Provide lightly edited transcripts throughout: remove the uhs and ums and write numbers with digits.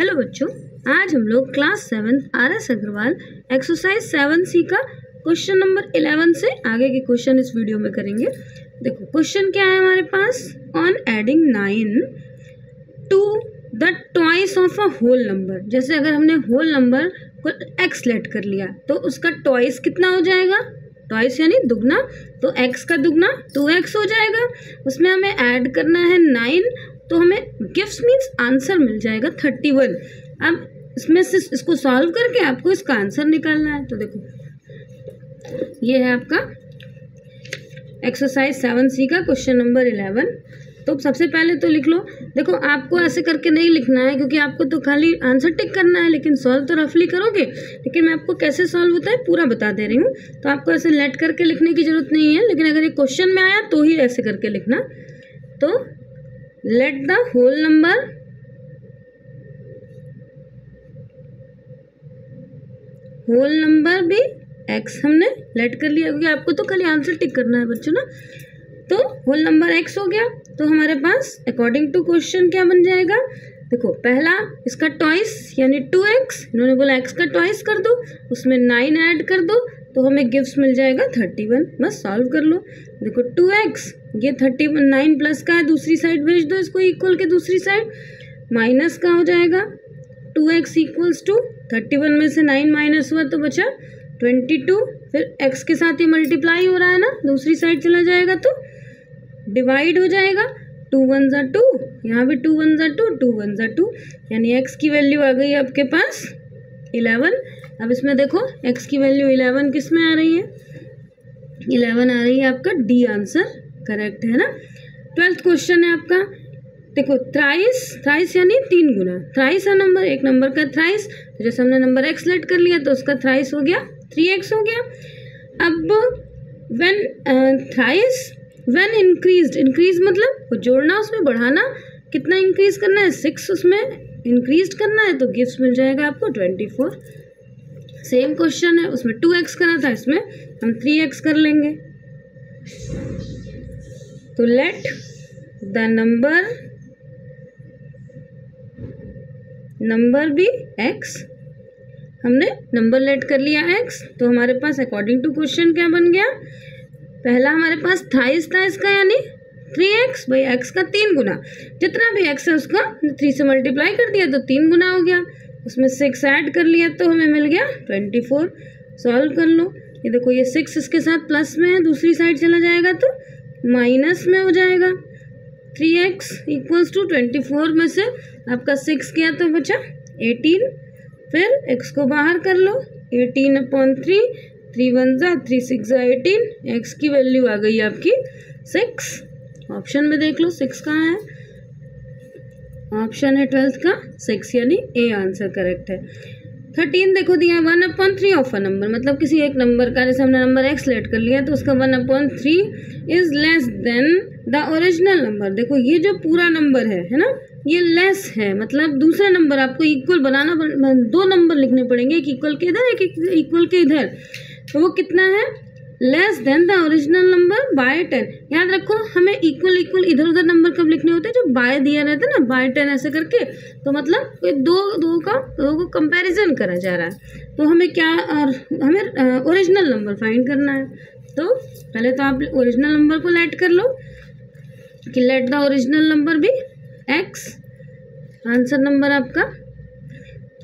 Hello बच्चों, आज हम लोग class 7 RS Agarwal exercise 7C का क्वेश्चन नंबर 11 से आगे के क्वेश्चन इस वीडियो में करेंगे। देखो क्वेश्चन क्या है हमारे पास। On adding 9 to the twice of a whole number, जैसे अगर हमने होल नंबर को x लेट कर लिया तो उसका ट्वाइस कितना हो जाएगा, ट्वाइस यानी दुगना, तो x का दुगना 2x हो जाएगा। उसमें हमें ऐड करना है 9, तो हमें गिफ्ट मीन्स आंसर मिल जाएगा 31। अब इसमें से इसको सॉल्व करके आपको इसका आंसर निकालना है। तो देखो ये है आपका एक्सरसाइज 7C का क्वेश्चन नंबर 11। तो सबसे पहले तो लिख लो। देखो आपको ऐसे करके नहीं लिखना है क्योंकि आपको तो खाली आंसर टिक करना है, लेकिन सॉल्व तो रफली करोगे। लेकिन मैं आपको कैसे सॉल्व होता है पूरा बता दे रही हूँ, तो आपको ऐसे लेट करके लिखने की जरूरत नहीं है। लेकिन अगर ये क्वेश्चन में आया तो ही ऐसे करके लिखना। तो लेट द होल नंबर भी x हमने लेट कर लिया क्योंकि आपको तो खाली आंसर टिक करना है बच्चों ना। तो होल नंबर x हो गया। तो हमारे पास अकॉर्डिंग टू क्वेश्चन क्या बन जाएगा। देखो पहला इसका ट्वाइस यानी 2x, इन्होंने बोला x का ट्वाइस कर दो, उसमें 9 ऐड कर दो तो हमें गिफ्ट मिल जाएगा 31। बस सॉल्व कर लो। देखो 2x ये 31, 9 प्लस का है, दूसरी साइड भेज दो इसको इक्वल के दूसरी साइड, माइनस का हो जाएगा 2x इक्वल्स टू 31 में से 9 माइनस हुआ तो बचा 22। फिर x के साथ ये मल्टीप्लाई हो रहा है ना, दूसरी साइड चला जाएगा तो डिवाइड हो जाएगा। 2 1 जा 2, यहाँ भी 2 1 जा 2, 2 1 जा 2, यानी x की वैल्यू आ गई आपके पास 11। अब इसमें देखो x की वैल्यू 11 किस में आ रही है, 11 आ रही है आपका डी आंसर करेक्ट है ना। 12th क्वेश्चन है आपका। देखो थ्राइस यानी 3 गुना, थ्राइस है नंबर, एक नंबर का थ्राइस, तो जैसे हमने नंबर x लेट कर लिया तो उसका थ्राइस हो गया 3x हो गया। अब व्हेन इंक्रीज मतलब जोड़ना, उसमें बढ़ाना, कितना इंक्रीज करना है 6, उसमें इंक्रीज करना है तो गिफ्ट मिल जाएगा आपको 24। सेम क्वेश्चन है, उसमें 2x करा था, इसमें हम 3x कर लेंगे। तो लेट द नंबर भी x, हमने नंबर लेट कर लिया x, तो हमारे पास अकॉर्डिंग टू क्वेश्चन क्या बन गया। पहला हमारे पास थ्राइस था इसका यानी 3x, भाई x का 3 गुना, जितना भी x है उसका 3 से मल्टीप्लाई कर दिया तो 3 गुना हो गया, उसमें 6 ऐड कर लिया तो हमें मिल गया 24। सॉल्व कर लो। ये देखो ये 6 इसके साथ प्लस में है, दूसरी साइड चला जाएगा तो माइनस में हो जाएगा। 3x इक्वल्स टू 24 में से आपका 6 किया तो बचा 18। फिर x को बाहर कर लो, 18/3, 3 1 जा 3 6 जा 18, x की वैल्यू आ गई आपकी 6। ऑप्शन में देख लो 6 कहाँ है, ऑप्शन है 12th का 6, यानी ए आंसर करेक्ट है। 13 देखो दिया है 1/3 ऑफ अ नंबर, मतलब किसी एक नंबर का, जैसे हमने नंबर x लेट कर लिया तो उसका 1/3 is less than the original number. देखो ये जो पूरा नंबर है ना, ये लेस है, मतलब दूसरा नंबर आपको इक्वल बनाना, 2 नंबर लिखने पड़ेंगे, एक इक्वल के इधर एक इक्वल के इधर, तो वो कितना है less than the original number by 10। याद रखो हमें इक्वल इधर उधर नंबर कब लिखने होते हैं, जो बाय दिया रहता है ना, बाय 10 ऐसे करके, तो मतलब दो को कंपैरिजन करा जा रहा है, तो हमें क्या, और हमें ओरिजिनल नंबर फाइंड करना है। तो पहले तो आप ओरिजिनल नंबर को लेट कर लो कि लेट द ओरिजिनल नंबर भी x, आंसर नंबर आपका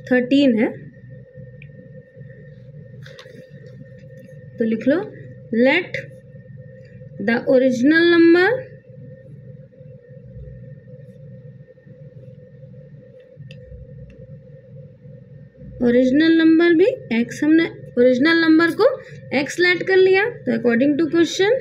13 है। तो लिख लो लेट द ओरिजिनल नंबर भी x, हमने ओरिजिनल नंबर को x लेट कर लिया तो अकॉर्डिंग टू क्वेश्चन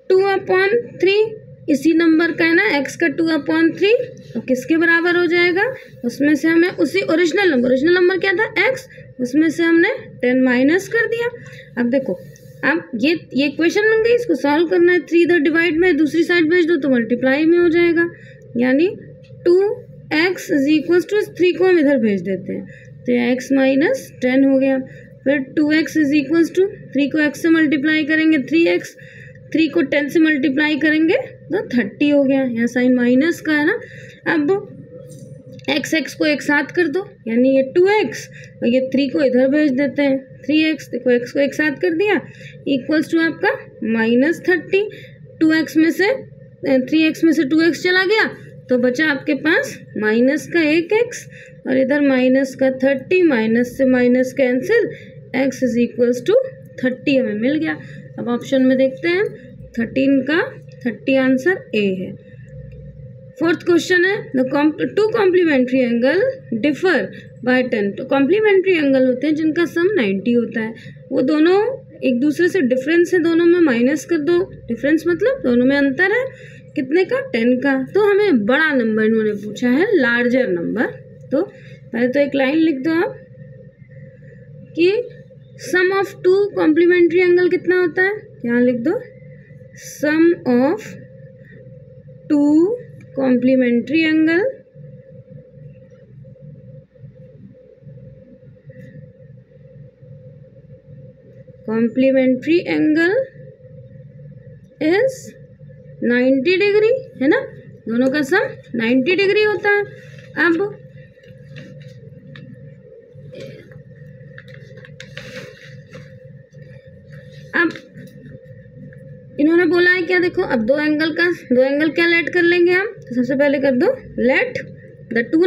2/3 इसी नंबर का है ना, x का 2/3, तो किसके बराबर हो जाएगा, उसमें से हमें उसी ओरिजिनल नंबर क्या था x, उसमें से हमने 10 माइनस कर दिया। अब देखो अब ये क्वेश्चन बन गई, इसको सॉल्व करना है। 3 इधर डिवाइड में दूसरी साइड भेज दो तो मल्टीप्लाई में हो जाएगा, यानी 2x इज इक्वल्स टू 3 को हम इधर भेज देते हैं तो x माइनस 10 हो गया। फिर 2x इज इक्वल्स टू 3 को x से मल्टीप्लाई करेंगे 3x, 3 को 10 से मल्टीप्लाई करेंगे तो 30 हो गया। यहाँ साइन माइनस का है ना। अब x को एक साथ कर दो, यानी ये 2x और ये 3 को इधर भेज देते हैं, 3x। देखो x को एक साथ कर दिया, इक्वल्स टू आपका -30। 2x में से 3x में से 2x चला गया तो बचा आपके पास माइनस का 1x और इधर माइनस का 30, माइनस से minus cancel, x is equals to 30 हमें मिल गया। अब ऑप्शन में देखते हैं 13 का 30 आंसर ए है। फोर्थ क्वेश्चन है the two complementary angle differ by 10। तो कॉम्प्लीमेंट्री एंगल होते हैं जिनका सम 90 होता है, वो दोनों एक दूसरे से डिफरेंस है, दोनों में माइनस कर दो। डिफरेंस मतलब दोनों में अंतर है कितने का, 10 का। तो हमें बड़ा नंबर इन्होंने पूछा है, लार्जर नंबर। तो पहले तो एक लाइन लिख दो आप कि sum of two complementary angle कितना होता है, यहाँ लिख दो sum of two complementary angle is 90 degree, है ना। दोनों का सम 90 डिग्री होता है। अब इन्होंने बोला है क्या, देखो अब दो एंगल क्या लेट कर लेंगे हम। तो सबसे पहले कर दो लेट द टू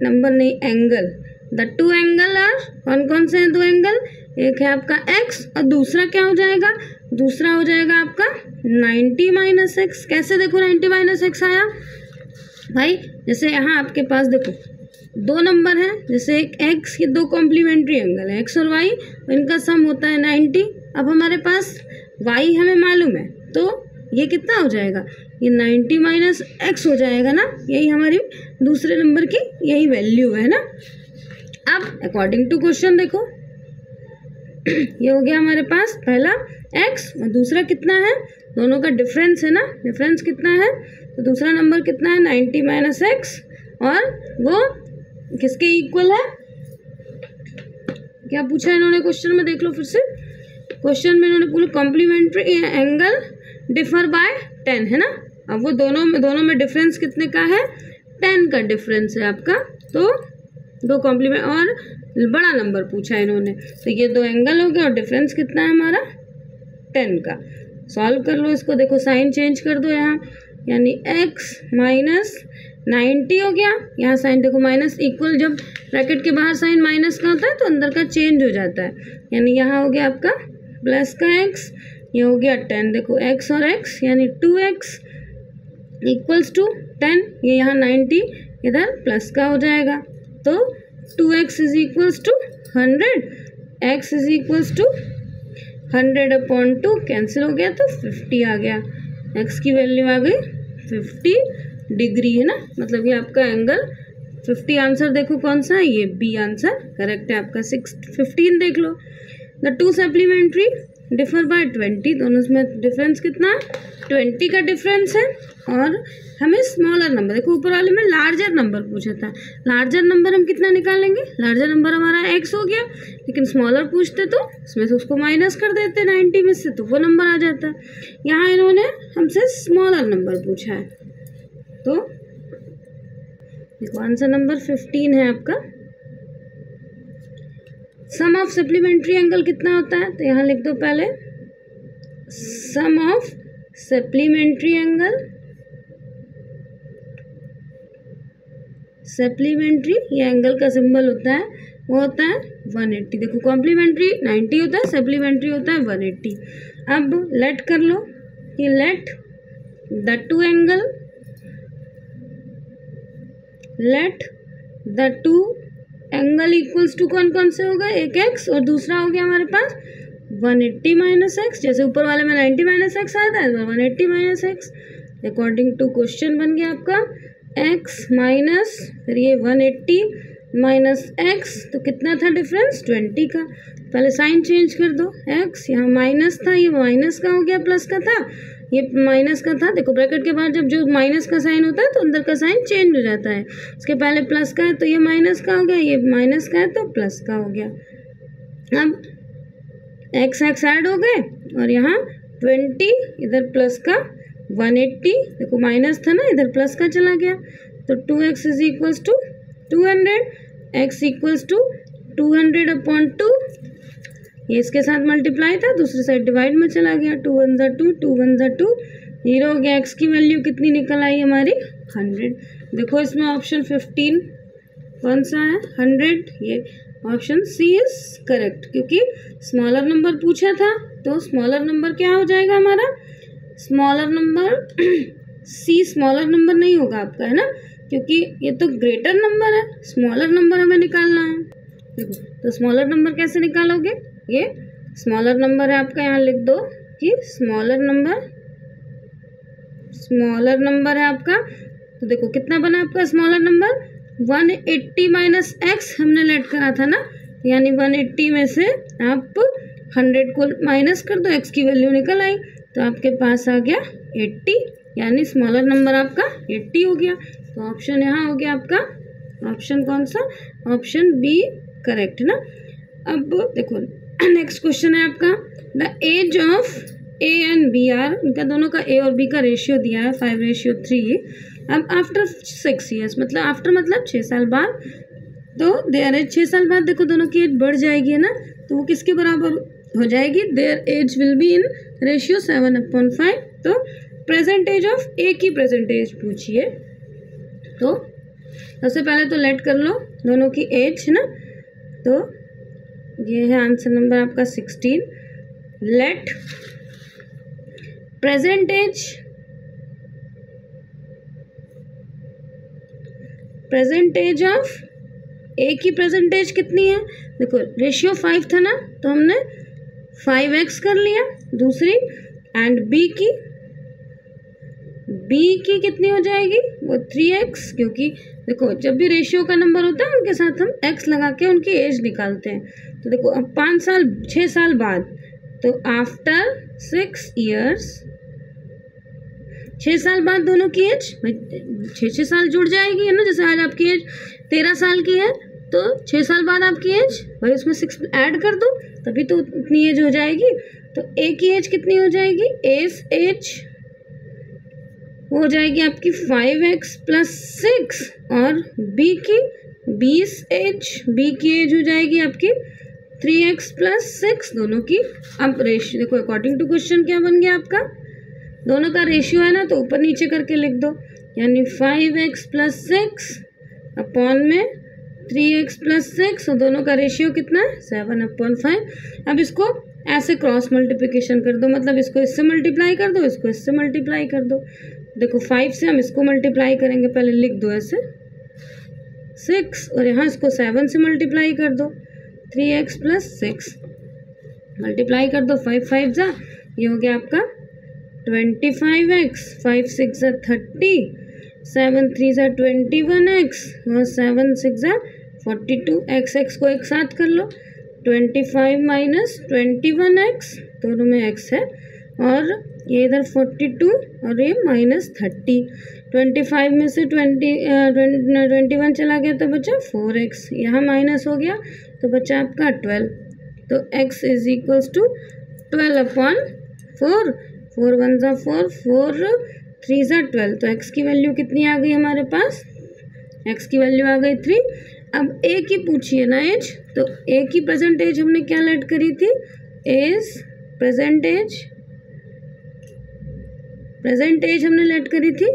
नंबर नहीं angle, the two angle are, कौन कौन से हैं दो एंगल, एक है आपका x और दूसरा क्या हो जाएगा, दूसरा हो जाएगा आपका 90 - x। कैसे देखो 90 - x आया भाई, जैसे यहाँ आपके पास देखो दो नंबर हैं, जैसे एक x के दो कॉम्प्लीमेंट्री एंगल है x और y, इनका सम होता है 90। अब हमारे पास y हमें मालूम है तो ये कितना हो जाएगा, ये 90 - x हो जाएगा ना। यही हमारी दूसरे नंबर की यही वैल्यू है ना। अब अकॉर्डिंग टू क्वेश्चन देखो ये हो गया हमारे पास पहला x और दूसरा कितना है, दोनों का डिफरेंस है ना। डिफरेंस कितना है, तो दूसरा नंबर कितना है 90 - x और वो किसके इक्वल है, क्या पूछा है इन्होंने क्वेश्चन में, देख लो फिर से। क्वेश्चन में इन्होंने पूरा कॉम्प्लीमेंट्री एंगल डिफर बाय 10 है ना। अब वो दोनों में डिफरेंस कितने का है, 10 का डिफरेंस है आपका। तो दो कॉम्प्लीमेंट और बड़ा नंबर पूछा है इन्होंने, तो ये दो एंगल हो गया और डिफरेंस कितना है हमारा 10 का। सॉल्व कर लो इसको, देखो साइन चेंज कर दो यहाँ, यानी x - 90 हो गया। यहाँ साइन देखो माइनस इक्वल, जब ब्रैकेट के बाहर साइन माइनस का होता है तो अंदर का चेंज हो जाता है, यानी यहाँ हो गया आपका प्लस का x, ये हो गया 10। देखो x और x यानी 2x इक्वल्स टू 10, ये यहाँ 90 इधर प्लस का हो जाएगा। तो 2x is equals to 100, x is equals to 100/2 cancel हो गया तो 50 आ गया। x की वैल्यू आ गई 50 डिग्री है ना, मतलब ये आपका एंगल 50 आंसर देखो कौन सा है, ये बी आंसर करेक्ट है आपका। 15 देख लो the two supplementary differ by 20, दोनों में डिफरेंस कितना है 20 का डिफरेंस है। और हमें स्मॉलर नंबर, देखो ऊपर वाले में लार्जर नंबर पूछा था, लार्जर नंबर हम कितना निकालेंगे, लार्जर नंबर हमारा x हो गया, लेकिन स्मॉलर पूछते तो इसमें से उसको माइनस कर देते 90 में से, तो वो नंबर आ जाता। यहाँ इन्होंने हमसे स्मॉलर नंबर पूछा है, तो देखो आंसर नंबर 15 है आपका। सम ऑफ सप्लीमेंट्री एंगल कितना होता है, तो यहाँ लिख दो पहले सम ऑफ सप्लीमेंट्री एंगल, सप्लीमेंट्री ये एंगल का सिंबल होता है, वो होता है 180। देखो कॉम्प्लीमेंट्री 90 होता है, सप्लीमेंट्री होता है 180। अब लेट कर लो कि let the two angle equals to कौन कौन से होगा, एक x और दूसरा हो गया हमारे पास 180 - x। जैसे ऊपर वाले में 90 - x आया था, 180 - x। अकॉर्डिंग टू क्वेश्चन बन गया आपका x माइनस फिर ये 180 माइनस x, तो कितना था डिफरेंस 20 का। पहले साइन चेंज कर दो, x यहाँ माइनस था, ये माइनस का हो गया, प्लस का था, ये माइनस का था। देखो ब्रैकेट के बाद जब जो माइनस का साइन होता है तो अंदर का साइन चेंज हो जाता है, उसके पहले प्लस का है तो ये माइनस का हो गया, ये माइनस का है तो प्लस का हो गया। अब एक्स एक्स ऐड हो गए और यहाँ 20, इधर प्लस का 180, देखो माइनस था ना, इधर प्लस का चला गया, तो 2x is equals to 200, x equals to 200/2, ये इसके साथ मल्टीप्लाई था, दूसरी साइड डिवाइड में चला गया, 2 1 ज़ा 2, 2 1 ज़ा 2, 0 हो गया। x की वैल्यू कितनी निकल आई हमारी 100। देखो इसमें ऑप्शन 15 कौन सा है 100, ये ऑप्शन सी इज करेक्ट, क्योंकि स्मॉलर नंबर पूछा था, तो स्मॉलर नंबर क्या हो जाएगा हमारा, smaller number C smaller number नहीं होगा आपका, है ना, क्योंकि ये तो ग्रेटर नंबर है, स्मॉलर नंबर हमें निकालना है। देखो तो स्मॉलर नंबर कैसे निकालोगे, ये स्मॉलर नंबर है आपका, यहाँ लिख दो कि स्मॉलर नंबर है आपका। तो देखो कितना बना आपका स्मॉलर नंबर 180 माइनस एक्स हमने लेट करा था ना, यानी 180 में से आप 100 को माइनस कर दो, एक्स की वैल्यू निकल आई, तो आपके पास आ गया 80, यानी स्मॉलर नंबर आपका 80 हो गया। तो ऑप्शन यहाँ हो गया आपका, ऑप्शन कौन सा, ऑप्शन बी करेक्ट ना। अब देखो नेक्स्ट क्वेश्चन है आपका, the age of A and B are, इनका दोनों का ए और बी का रेशियो दिया है 5:3। अब आफ्टर 6 ईयर्स, मतलब आफ्टर मतलब 6 साल बाद, तो देयर एज 6 साल बाद देखो दोनों की एज बढ़ जाएगी, है ना, तो वो किसके बराबर हो जाएगी, their age will be in ratio 7/5। तो प्रेजेंट एज ऑफ ए की प्रेजेंट एज पूछिए, तो सबसे पहले तो लेट कर लो दोनों की एज, है ना, तो ये है आंसर नंबर आपका 16। लेट प्रेजेंट एज ऑफ ए की प्रेजेंट एज कितनी है, देखो रेशियो 5 था ना, तो हमने 5x कर लिया, दूसरी एंड बी की कितनी हो जाएगी, वो 3x, क्योंकि देखो जब भी रेशियो का नंबर होता है उनके साथ हम x लगा के उनकी एज निकालते हैं। तो देखो अब 6 साल बाद, तो आफ्टर 6 ईयर्स, 6 साल बाद दोनों की एज 6 साल जुड़ जाएगी, है ना, जैसे आज आपकी एज 13 साल की है, तो 6 साल बाद आपकी एज भाई उसमें 6 ऐड कर दो, तभी तो उतनी एज हो जाएगी। तो ए की एज कितनी हो जाएगी, एज हो जाएगी आपकी 5x + 6, और बी की एज हो जाएगी आपकी 3x + 6, दोनों की। अब रेशियो देखो अकॉर्डिंग टू क्वेश्चन क्या बन गया आपका, दोनों का रेशियो है ना, तो ऊपर नीचे करके लिख दो, यानी 5x + 6 अपॉन में 3x + 6, और दोनों का रेशियो कितना है 7/5। अब इसको ऐसे क्रॉस मल्टीप्लिकेशन कर दो, मतलब इसको इससे मल्टीप्लाई कर दो, इसको इससे मल्टीप्लाई कर दो। देखो 5 से हम इसको मल्टीप्लाई करेंगे, पहले लिख दो ऐसे 6, और यहाँ इसको 7 से मल्टीप्लाई कर दो, 3x + 6 मल्टीप्लाई कर दो, 5 5 जा, ये हो गया आपका 25x, 5 6 ज़ा 30, 7 3 ज़ा 21x, और 7 6 ज़ा 42, x को एक साथ कर लो, 25 माइनस 21x, दोनों में x है, और ये इधर 42 और ये -30, 25 में से 21 चला गया तो बचा 4x, यहाँ माइनस हो गया तो बचा आपका 12, तो x इज इक्वल्स टू 12/4, 4 1 ज़ा 4, 4 3 ज़ा 12, तो x की वैल्यू कितनी आ गई हमारे पास, x की वैल्यू आ गई 3। अब a की पूछिए ना एज, तो a की प्रेजेंट एज हमने क्या लेट करी थी, एज प्रेजेंट एज हमने लेट करी थी,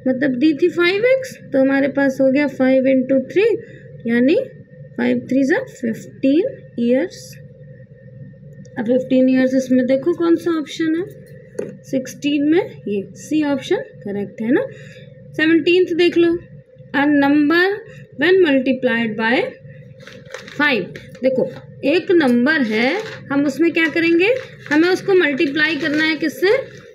मतलब दी थी 5x, तो हमारे पास हो गया 5 × 3, यानी 5 3 ज़ा 15 ईयर्स। अब 15 ईयर्स इसमें देखो कौन सा ऑप्शन है, 16 में ये सी ऑप्शन करेक्ट है ना। 17th देख लो, a number when multiplied by 5, देखो एक नंबर है, हम उसमें क्या करेंगे, हमें उसको मल्टीप्लाई करना है, किससे,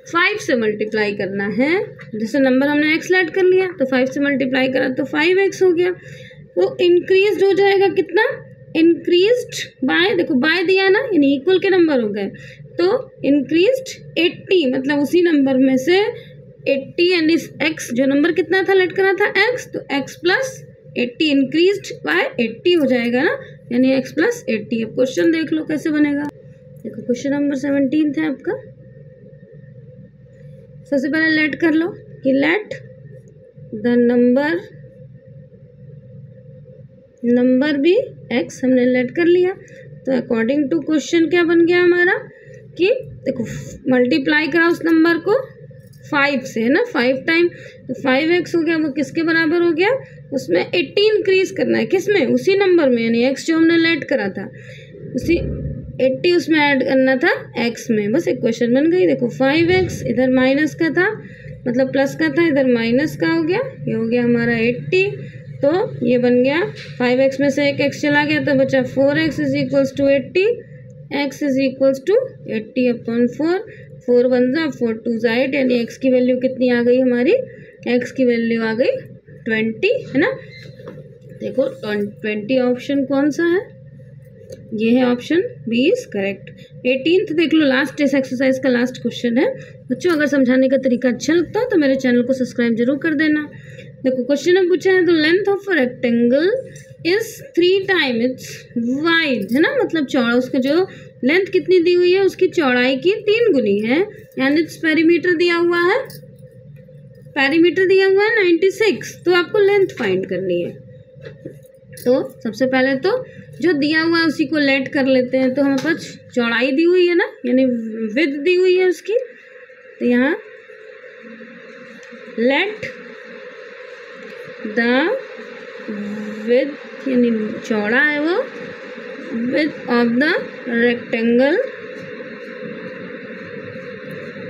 5 से मल्टीप्लाई करना है। जैसे नंबर हमने x लेट कर लिया, तो 5 से मल्टीप्लाई करा तो 5x हो गया, तो इंक्रीज हो जाएगा कितना, इंक्रीज्ड बाय, देखो बाय दिया ना, यानी इक्वल के नंबर हो गए, तो इंक्रीज्ड 80, मतलब उसी नंबर में से 80, यानी x जो नंबर कितना था लेट करा था x, तो x + 80 इंक्रीज्ड बाय 80 हो जाएगा ना, यानी x + 80। अब क्वेश्चन देख लो कैसे बनेगा, देखो क्वेश्चन नंबर 17 है आपका। सबसे पहले लेट कर लो कि लेट द नंबर भी एक्स, हमने लेट कर लिया। तो अकॉर्डिंग टू क्वेश्चन क्या बन गया हमारा कि देखो मल्टीप्लाई करा उस नंबर को 5 से, है ना, 5 टाइम, तो 5x हो गया। वो किसके बराबर हो गया, उसमें 80 इंक्रीज करना है, किसमें, उसी नंबर में, यानी x जो हमने लेट करा था उसी 80 उसमें ऐड करना था x में। बस इक्वेशन बन गई। देखो 5x इधर माइनस का था, मतलब प्लस का था, इधर माइनस का हो गया, ये हो गया हमारा 80। तो ये बन गया 5x में से एक x चला गया तो बचा 4x is equals to 80, x is equals to 80/4, 4 1 जा 4 2 जा 8, यानी x की वैल्यू कितनी आ गई हमारी, x की वैल्यू आ गई 20, है ना। देखो 20 ऑप्शन कौन सा है, ये है option B is correct. 18th देख लो, लास्ट इस एक्सरसाइज का लास्ट क्वेश्चन है। बच्चों अगर समझाने का तरीका अच्छा लगता है तो मेरे चैनल को सब्सक्राइब जरूर कर देना। देखो क्वेश्चन में पूछा है, the length of a rectangle is 3 time it's wide, है ना, मतलब चौड़ा, उसका जो लेंथ कितनी दी हुई है उसकी चौड़ाई की 3 गुनी है, एंड इट्स पेरीमीटर दिया हुआ है, पेरीमीटर दिया हुआ है 96। तो आपको लेंथ फाइंड करनी है। तो सबसे पहले तो जो दिया हुआ है उसी को लेट कर लेते हैं। तो हमारे पास चौड़ाई दी हुई है ना, यानी विड्थ दी हुई है उसकी, तो यहाँ लेट द विड्थ, यानी चौड़ा है वो, विड्थ ऑफ द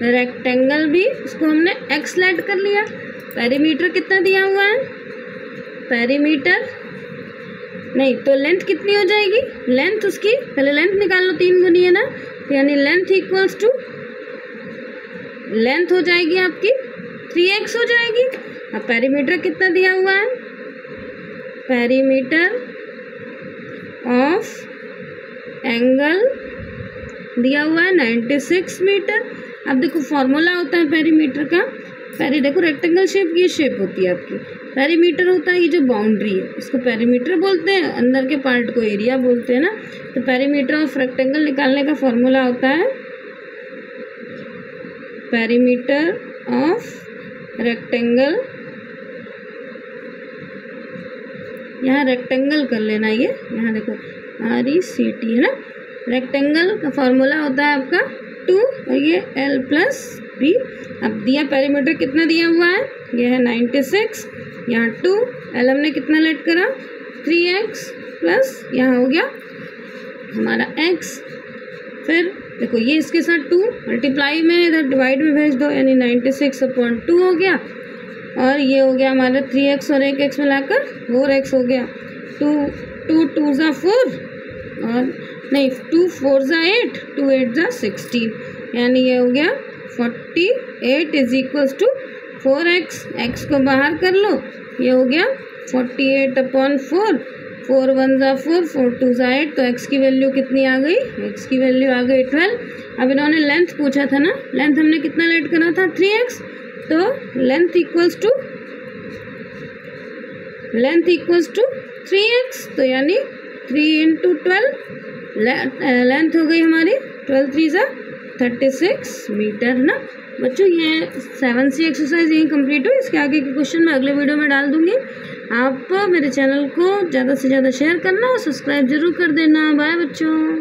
रेक्टेंगल भी उसको हमने एक्स लेट कर लिया। पेरीमीटर कितना दिया हुआ है, पेरीमीटर नहीं, तो लेंथ कितनी हो जाएगी, लेंथ उसकी पहले लेंथ निकाल लो, 3 गुनी है ना, यानी लेंथ इक्वल्स टू, लेंथ हो जाएगी आपकी 3x हो जाएगी। अब पेरीमीटर कितना दिया हुआ है, पेरीमीटर ऑफ एंगल दिया हुआ है 96 मीटर। अब देखो फॉर्मूला होता है पेरीमीटर का, देखो रेक्टेंगल शेप ये शेप होती है आपकी, पेरीमीटर होता है ये जो बाउंड्री है इसको पेरीमीटर बोलते हैं, अंदर के पार्ट को एरिया बोलते हैं ना। तो पेरीमीटर ऑफ रेक्टेंगल निकालने का फॉर्मूला होता है पेरीमीटर ऑफ रेक्टेंगल, यहाँ रेक्टेंगल कर लेना, ये यहाँ देखो RECT है ना, रेक्टेंगल का फॉर्मूला होता है आपका 2 और ये L+B। अब दिया पेरीमीटर कितना दिया हुआ है, ये है 96, यहाँ 2, L हमने कितना लेट करा 3x प्लस यहाँ हो गया हमारा x, फिर देखो ये इसके साथ 2 मल्टीप्लाई में इधर डिवाइड में भेज दो, यानी 96/2 हो गया, और ये हो गया हमारा 3x और 1x मिलाकर 4x हो गया। 2 2 जा 4 और नहीं 2 4 जा 8, 2 8 जा 16, यानी ये हो गया 48 is equals to 4x, x को बाहर कर लो, ये हो गया 48/4, 4 1 जा 4, 4 2 जा 8, तो x की वैल्यू कितनी आ गई, x की वैल्यू आ गई 12। अब इन्होंने लेंथ पूछा था ना, लेंथ हमने कितना लेट करना था 3x, तो लेंथ इक्वल्स टू 3x, तो यानी 3 × 12 लेंथ हो गई हमारी 12 3 जा 36 मीटर ना। बच्चों ये 7C एक्सरसाइज यही कंप्लीट हो, इसके आगे के क्वेश्चन मैं अगले वीडियो में डाल दूंगी। आप मेरे चैनल को ज़्यादा से ज़्यादा शेयर करना और सब्सक्राइब जरूर कर देना। बाय बच्चों।